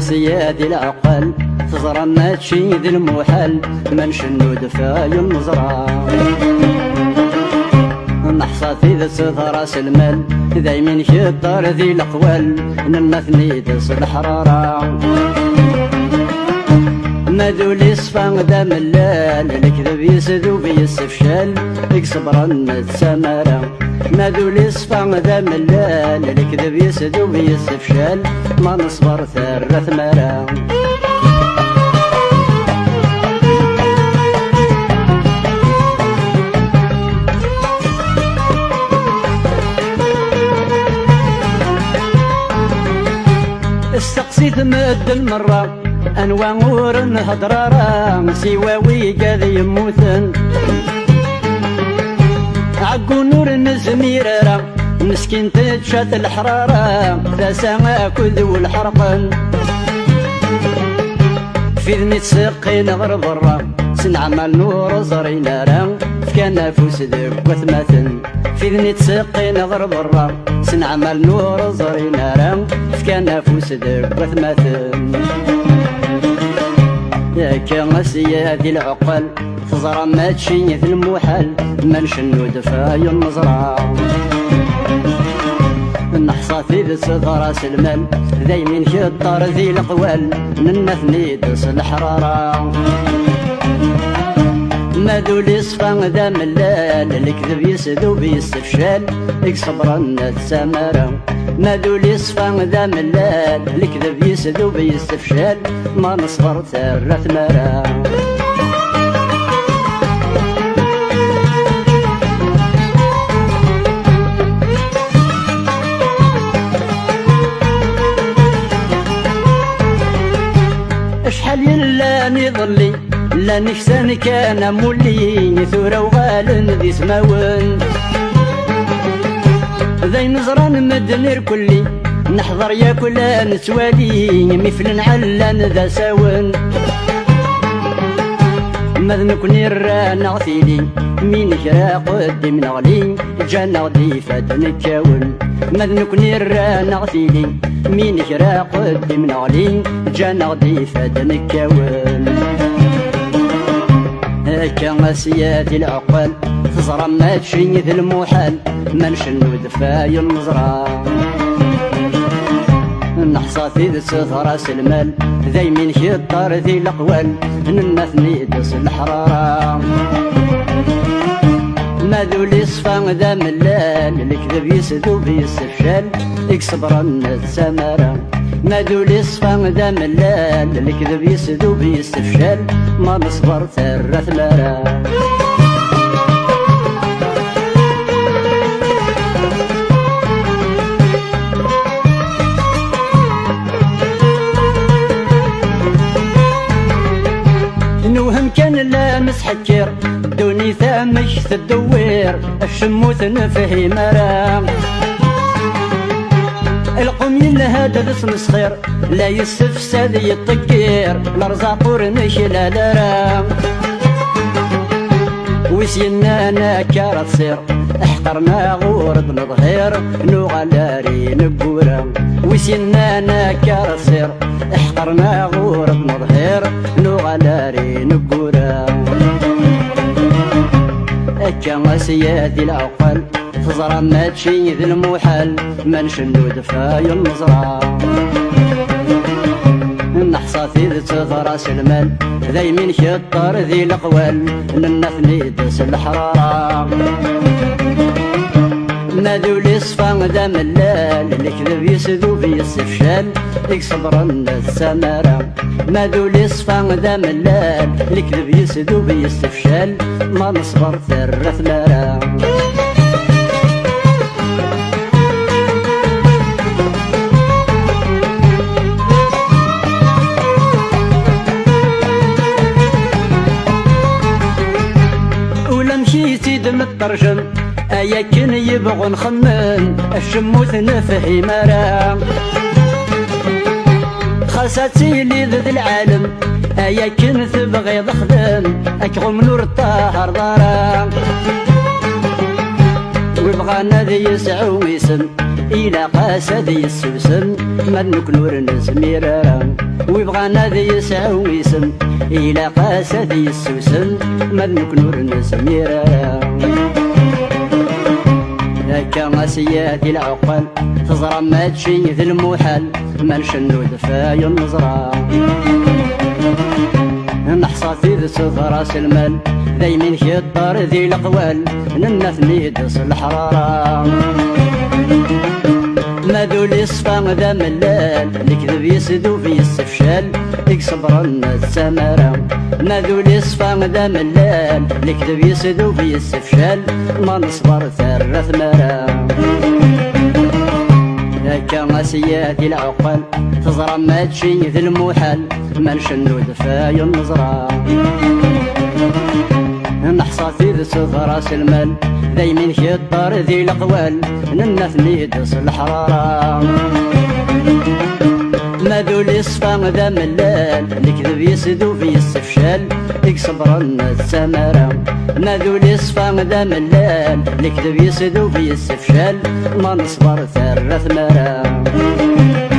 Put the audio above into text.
سيادي العقل تزرى ماشي ذي المحل ما نشنو دفاي النزرة نحصاتي ذا راس المال دايما شطار ذي الأقوال نمثني دس الحرارة ما ذولي صفان دا ملال الكذب يسدو بيسفشال يكسبرن السمارة ما ذولي صفان دا ملال الكذب يسدو بيسفشال ما نصبر ثرة ثمارة استقصيت مد المرة أنواع ورن هضرارا سواوي قاذ يموتن عقو نور نزميرارا مسكين تتشات الحرارة ذا سما كذو الحرقن في ذني تسقين غير برا سنعمل نور زرينارا فكان فوس ذك وثماثن في ذني تسقين غير برا سنعمل نور زرينارا فكان فوس ذك وثماثن كان سيادي العقل تزرى ماشي في المحل ما نشنو دفاي النزرة نحصاتي ذس راس المال دايمين شطار ذي الأقوال ننثني دس الحرارة ما ذولي صفان ذا ملال الكذب يسدو بيستفشال يكسبرن السمارة ما ذولي صفان ذا ملال الكذب يسدو بيستفشال ما نصبر ثرة ثمارة اشحال يلاني ظلي لا نكسان كان مولي ثورة وغال ذي سماون ذي نزران مدنير كلي نحضر يا كلا نسوالي مثل علان ذا ساون مذنك نيران غثيلي مين كرا قدم نغلي جانا غدي فاتن كاون مذنك نيران غثيلي مين كرا قدم نغلي جانا غدي فاتن كاون كان سيادي العقل تزرى ماشي ذي المحال ما نشنو دفاي النزرة نحصاتي ذس راس المال دايمين شطار ذي الأقوال ننثني دس الحرارة ما ذولي صفان ذا ملال الكذب يسدو بيستفشال يكسبرن السمارة ما ذولي صفان ذا ملال الكذب يسدو بيستفشال ما نصبر ثرة ثمارة نوهم كان لا مسحكر دوني ثامش تدوير الشموث نفهي مرام القوم هذا اسم صغير لا يستفسد يطقير الارزاق ورنش لا درام وسينا انا كارت صير احقرنا غورد نظهير نغلاري نقورا وسينا انا كارت صير احقرنا غورد نظهير نغلاري نقورا كان سيادي العقل تزرى ماشي ذي المحل ما نشنو دفاي النزرة نحصاتي ذي راس المال دايمين شطار ذي الأقوال ننثني دس الحرارة ما ذولي صفان ذا ملال الكذب يسدو بيستفشال يكسبرن السمارة ما ذولي صفان ذا ملال الكذب يسدو بيستفشال ما نصبر ثرة ثمارة مترجم ايا كن يبغوا نخمن الشموث نفهي مرام خاصتي لي ذي العالم ايا كن تبغي ضخدم اكغم نور الطاهر ضرام ويبغانا ذي يسعو ويسم الى قاسة ذي السوسم منك نور نزميرام ويبغانا ذي يساوي اسم إلى قاسة ذي السوسن ما نكنور نسميرا هكا سيادي العقل تزرى ما تشي ذي المحال ما نشنو دفاي النظرة نحصى ذي راس المال دايمين خطر ذي الأقوال ننثني دس الحرارة ما ذولي صفا ذا ملال نكذب يسدو في السفشال يكصبر الناس سمارة ما ذولي صفا ذا ملال نكذب يسدو في السفشال ما نصبر ثر ثمارة هكا سيادي العقل تزرى ما تشي ذي المحال ما نشنو دفاي النظرة نحصى في راس المال دايمين خطر ذي الأقوال ننثني دس الحرارة ما ذولي صفا ذا ملال نكذب يسدو في السفشال يكصبر الناس سمارة ما ذولي صفا ذا ملال نكذب يسدو في السفشال ما نصبر ثر ثمارة